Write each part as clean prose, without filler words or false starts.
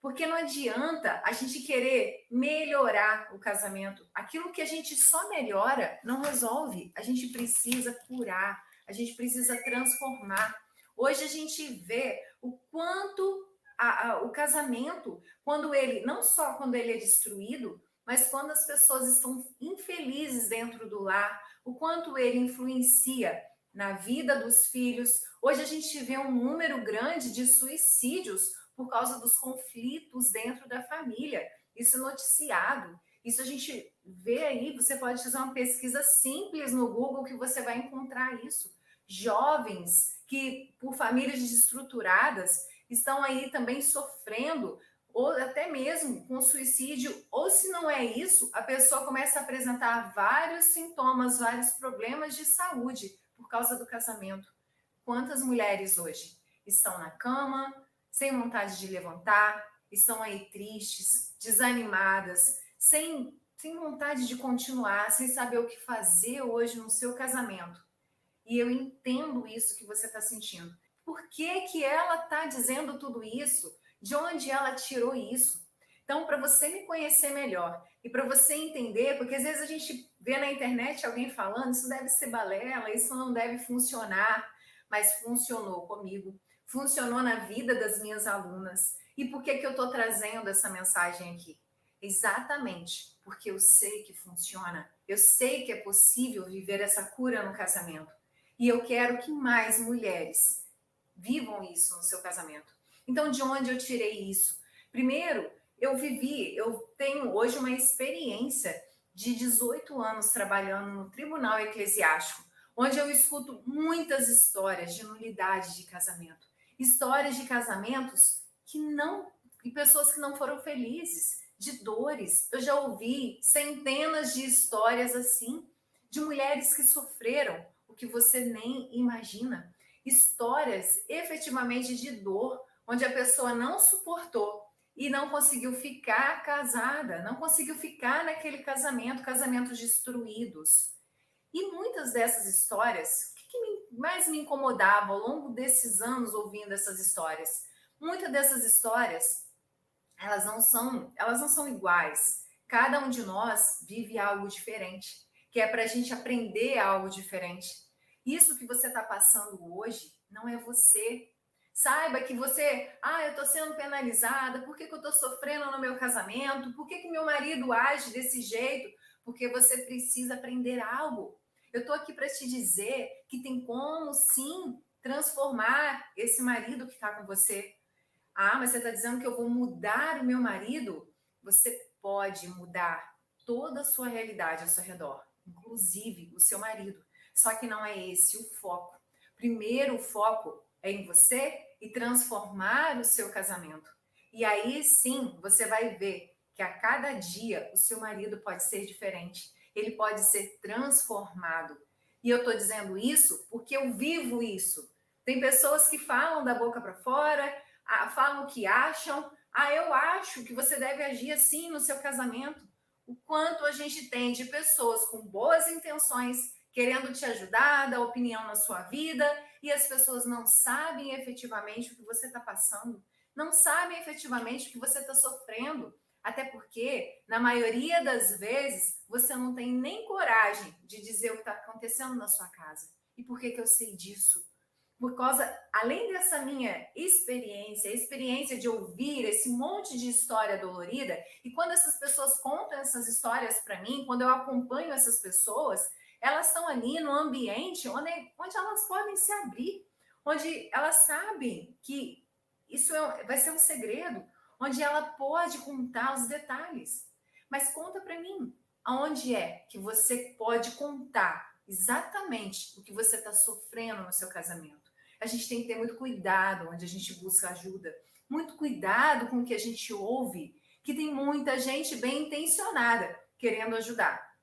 Porque não adianta a gente querer melhorar o casamento. Aquilo que a gente só melhora não resolve. A gente precisa curar, a gente precisa transformar. Hoje a gente vê o quanto o casamento, quando ele, não só quando ele é destruído, mas quando as pessoas estão infelizes dentro do lar, o quanto ele influencia na vida dos filhos. Hoje a gente vê um número grande de suicídios por causa dos conflitos dentro da família. Isso é noticiado. Isso a gente vê aí, você pode fazer uma pesquisa simples no Google que você vai encontrar isso. Jovens que, por famílias desestruturadas, estão aí também sofrendo, ou até mesmo com suicídio, ou se não é isso, a pessoa começa a apresentar vários sintomas, vários problemas de saúde por causa do casamento. Quantas mulheres hoje estão na cama, sem vontade de levantar, estão aí tristes, desanimadas, sem vontade de continuar, sem saber o que fazer hoje no seu casamento. E eu entendo isso que você está sentindo. Por que, que ela está dizendo tudo isso? De onde ela tirou isso? Então, para você me conhecer melhor e para você entender, porque às vezes a gente vê na internet alguém falando, isso deve ser balela, isso não deve funcionar, mas funcionou comigo, funcionou na vida das minhas alunas. E por que, que eu estou trazendo essa mensagem aqui? Exatamente porque eu sei que funciona, eu sei que é possível viver essa cura no casamento. E eu quero que mais mulheres vivam isso no seu casamento. Então, de onde eu tirei isso? Primeiro, eu tenho hoje uma experiência de 18 anos trabalhando no Tribunal Eclesiástico, onde eu escuto muitas histórias de nulidade de casamento. Histórias de casamentos que não, e pessoas que não foram felizes, de dores. Eu já ouvi centenas de histórias assim, de mulheres que sofreram o que você nem imagina. Histórias efetivamente de dor, onde a pessoa não suportou e não conseguiu ficar casada, não conseguiu ficar naquele casamento, casamentos destruídos. E muitas dessas histórias, o que mais me incomodava ao longo desses anos ouvindo essas histórias? Muitas dessas histórias, elas não são iguais. Cada um de nós vive algo diferente, que é para a gente aprender algo diferente. Isso que você está passando hoje não é você. Saiba que você, eu estou sendo penalizada, por que, que eu estou sofrendo no meu casamento? Por que, que meu marido age desse jeito? Porque você precisa aprender algo. Eu estou aqui para te dizer que tem como sim transformar esse marido que está com você. Mas você está dizendo que eu vou mudar o meu marido? Você pode mudar toda a sua realidade ao seu redor, inclusive o seu marido. Só que não é esse o foco. Primeiro, o foco é em você e transformar o seu casamento. E aí sim, você vai ver que a cada dia o seu marido pode ser diferente. Ele pode ser transformado. E eu estou dizendo isso porque eu vivo isso. Tem pessoas que falam da boca para fora, falam o que acham. Eu acho que você deve agir assim no seu casamento. O quanto a gente tem de pessoas com boas intenções querendo te ajudar, dar opinião na sua vida, e as pessoas não sabem efetivamente o que você está passando, não sabem efetivamente o que você está sofrendo, até porque, na maioria das vezes, você não tem nem coragem de dizer o que está acontecendo na sua casa. E por que eu sei disso? Por causa, além dessa minha experiência, a experiência de ouvir esse monte de história dolorida, e quando essas pessoas contam essas histórias para mim, quando eu acompanho essas pessoas, elas estão ali no ambiente onde elas podem se abrir, onde elas sabem que vai ser um segredo, onde ela pode contar os detalhes. Mas conta para mim, aonde é que você pode contar exatamente o que você está sofrendo no seu casamento? A gente tem que ter muito cuidado onde a gente busca ajuda, muito cuidado com o que a gente ouve, que tem muita gente bem intencionada querendo ajudar,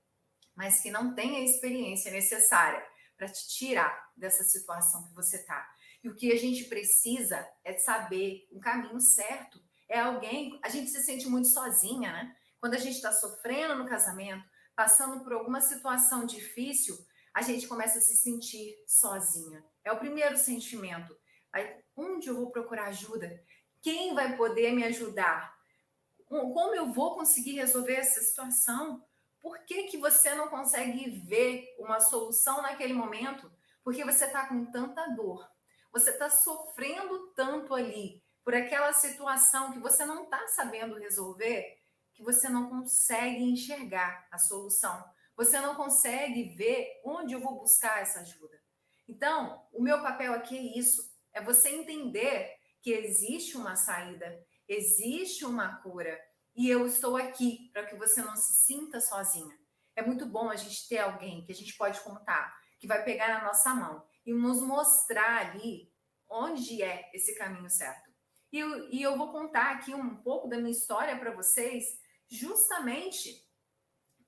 mas que não tem a experiência necessária para te tirar dessa situação que você está. E o que a gente precisa é saber o caminho certo. É alguém, a gente se sente muito sozinha, né? Quando a gente está sofrendo no casamento, passando por alguma situação difícil, a gente começa a se sentir sozinha. É o primeiro sentimento. Aí, onde eu vou procurar ajuda? Quem vai poder me ajudar? Como eu vou conseguir resolver essa situação? Por que que você não consegue ver uma solução naquele momento? Porque você está com tanta dor, você está sofrendo tanto ali por aquela situação que você não está sabendo resolver, que você não consegue enxergar a solução. Você não consegue ver onde eu vou buscar essa ajuda. Então, o meu papel aqui é isso, é você entender que existe uma saída, existe uma cura e eu estou aqui para que você não se sinta sozinha. É muito bom a gente ter alguém que a gente pode contar, que vai pegar na nossa mão e nos mostrar ali onde é esse caminho certo. E eu vou contar aqui um pouco da minha história para vocês, justamente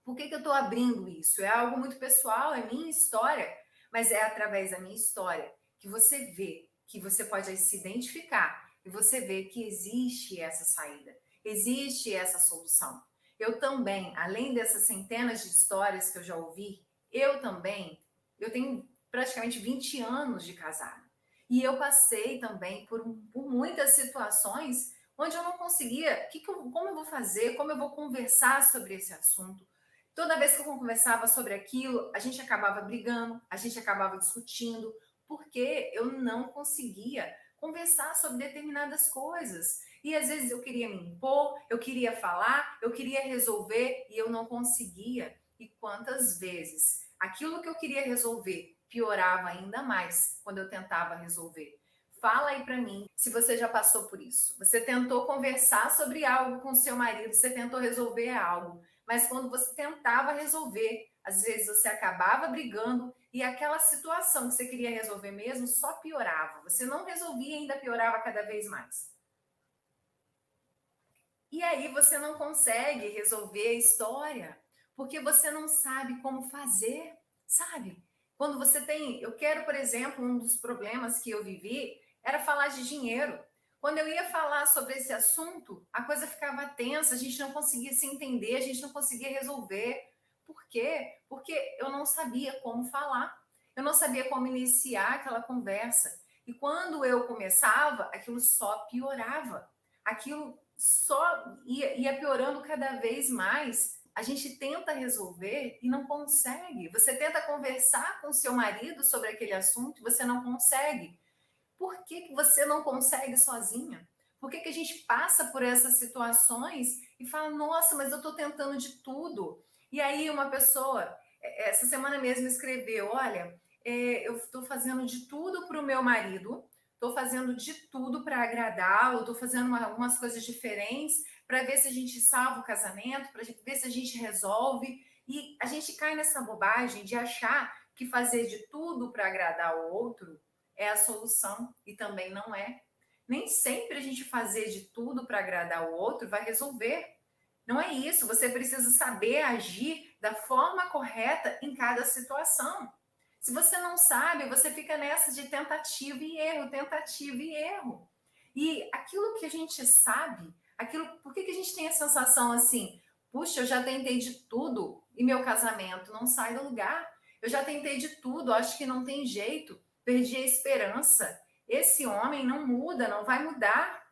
por que eu estou abrindo isso. É algo muito pessoal, é minha história, mas é através da minha história que você vê, que você pode se identificar e você vê que existe essa saída, existe essa solução. Eu também, além dessas centenas de histórias que eu já ouvi, eu tenho praticamente 20 anos de casada. E eu passei também por muitas situações onde eu não conseguia, como eu vou fazer, como eu vou conversar sobre esse assunto. Toda vez que eu conversava sobre aquilo, a gente acabava brigando, a gente acabava discutindo, porque eu não conseguia conversar sobre determinadas coisas. E às vezes eu queria me impor, eu queria falar, eu queria resolver e eu não conseguia. E quantas vezes aquilo que eu queria resolver piorava ainda mais quando eu tentava resolver. Fala aí para mim se você já passou por isso. Você tentou conversar sobre algo com seu marido, você tentou resolver algo, mas quando você tentava resolver, às vezes você acabava brigando e aquela situação que você queria resolver mesmo só piorava. Você não resolvia e ainda piorava cada vez mais. E aí você não consegue resolver a história, porque você não sabe como fazer, sabe? Quando você tem, eu quero, por exemplo, um dos problemas que eu vivi era falar de dinheiro. Quando eu ia falar sobre esse assunto, a coisa ficava tensa, a gente não conseguia se entender, a gente não conseguia resolver. Por quê? Porque eu não sabia como falar, eu não sabia como iniciar aquela conversa. E quando eu começava, aquilo só piorava. Aquilo só ia piorando cada vez mais. A gente tenta resolver e não consegue. Você tenta conversar com seu marido sobre aquele assunto e você não consegue. Por que, que você não consegue sozinha? Por que, que a gente passa por essas situações e fala, nossa, mas eu estou tentando de tudo. E aí uma pessoa, essa semana mesmo, escreveu, olha, eu estou fazendo de tudo para o meu marido, estou fazendo de tudo para agradá-lo, estou fazendo algumas coisas diferentes para ver se a gente salva o casamento, para ver se a gente resolve. E a gente cai nessa bobagem de achar que fazer de tudo para agradar o outro é a solução e também não é. Nem sempre a gente fazer de tudo para agradar o outro vai resolver. Não é isso. Você precisa saber agir da forma correta em cada situação. Se você não sabe, você fica nessa de tentativa e erro, tentativa e erro. E aquilo que a gente sabe, por que a gente tem a sensação assim? Puxa, eu já tentei de tudo e meu casamento não sai do lugar. Eu já tentei de tudo, acho que não tem jeito, perdi a esperança. Esse homem não muda, não vai mudar.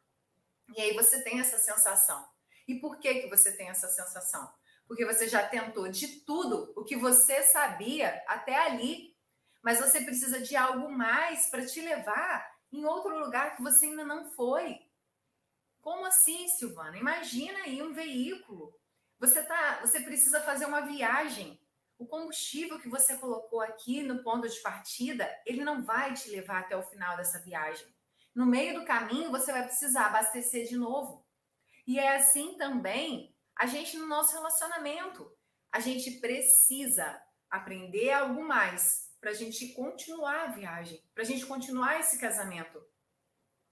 E aí você tem essa sensação. E por que você tem essa sensação? Porque você já tentou de tudo o que você sabia até ali, mas você precisa de algo mais para te levar em outro lugar que você ainda não foi. Como assim, Silvana? Imagina aí um veículo. Você precisa fazer uma viagem. O combustível que você colocou aqui no ponto de partida, ele não vai te levar até o final dessa viagem. No meio do caminho, você vai precisar abastecer de novo. E é assim também a gente no nosso relacionamento. A gente precisa aprender algo mais para a gente continuar a viagem, para a gente continuar esse casamento.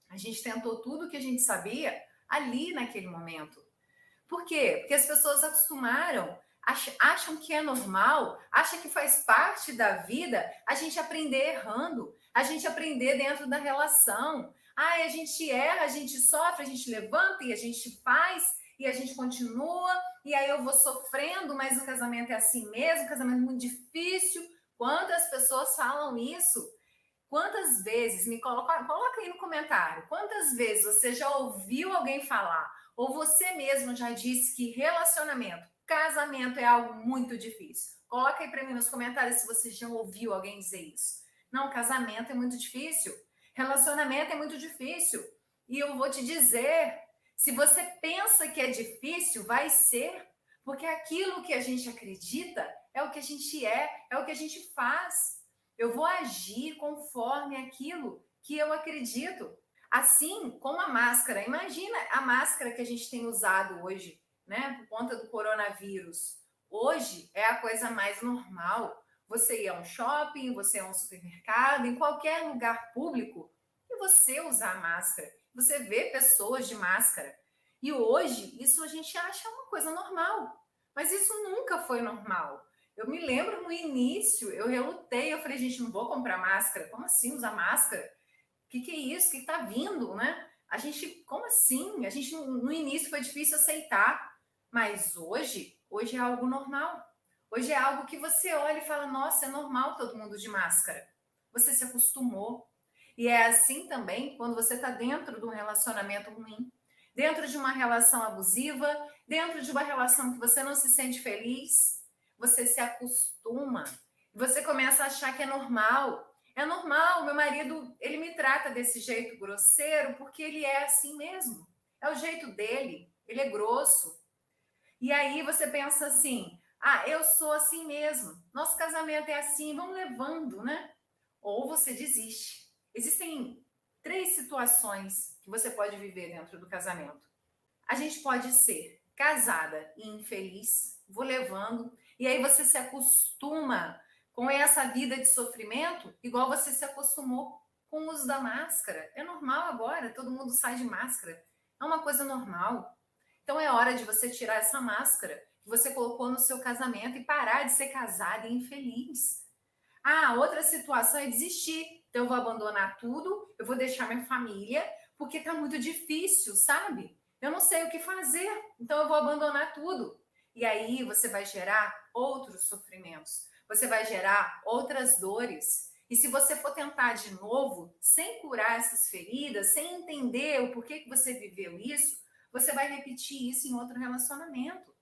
A gente tentou tudo que a gente sabia ali naquele momento. Por quê? Porque as pessoas acostumaram, acham que é normal, acham que faz parte da vida a gente aprender errando, a gente aprender dentro da relação. A gente erra, a gente sofre, a gente levanta e a gente faz e a gente continua, e aí eu vou sofrendo, mas o casamento é assim mesmo, o casamento é muito difícil. Quantas pessoas falam isso? Quantas vezes, coloca aí no comentário, quantas vezes você já ouviu alguém falar, ou você mesmo já disse que relacionamento, casamento é algo muito difícil? Coloca aí para mim nos comentários se você já ouviu alguém dizer isso. Não, casamento é muito difícil, relacionamento é muito difícil. E eu vou te dizer, se você pensa que é difícil, vai ser, porque aquilo que a gente acredita é o que a gente é o que a gente faz. Eu vou agir conforme aquilo que eu acredito. Assim como a máscara. Imagina a máscara que a gente tem usado hoje, né? Por conta do coronavírus. Hoje é a coisa mais normal. Você ir a um shopping, você ir a um supermercado, em qualquer lugar público, e você usar máscara. Você vê pessoas de máscara. E hoje, isso a gente acha uma coisa normal. Mas isso nunca foi normal. Eu me lembro no início, eu relutei, eu falei, gente, não vou comprar máscara. Como assim usar máscara? O que é isso? O que está vindo, né? A gente, como assim? A gente no início foi difícil aceitar, mas hoje é algo normal. Hoje é algo que você olha e fala, nossa, é normal todo mundo de máscara. Você se acostumou. E é assim também quando você está dentro de um relacionamento ruim, dentro de uma relação abusiva, dentro de uma relação que você não se sente feliz, você se acostuma. Você começa a achar que é normal. É normal, meu marido, ele me trata desse jeito grosseiro porque ele é assim mesmo. É o jeito dele, ele é grosso. E aí você pensa assim: "Ah, eu sou assim mesmo. Nosso casamento é assim, vamos levando, né?" Ou você desiste. Existem três situações que você pode viver dentro do casamento. A gente pode ser casada e infeliz, vou levando, e aí você se acostuma com essa vida de sofrimento, igual você se acostumou com o uso da máscara. É normal agora, todo mundo sai de máscara. É uma coisa normal. Então é hora de você tirar essa máscara que você colocou no seu casamento e parar de ser casada e infeliz. Ah, outra situação é desistir. Então eu vou abandonar tudo, eu vou deixar minha família, porque está muito difícil, sabe? Eu não sei o que fazer, então eu vou abandonar tudo. E aí você vai gerar outros sofrimentos, você vai gerar outras dores. E se você for tentar de novo, sem curar essas feridas, sem entender o porquê que você viveu isso, você vai repetir isso em outro relacionamento.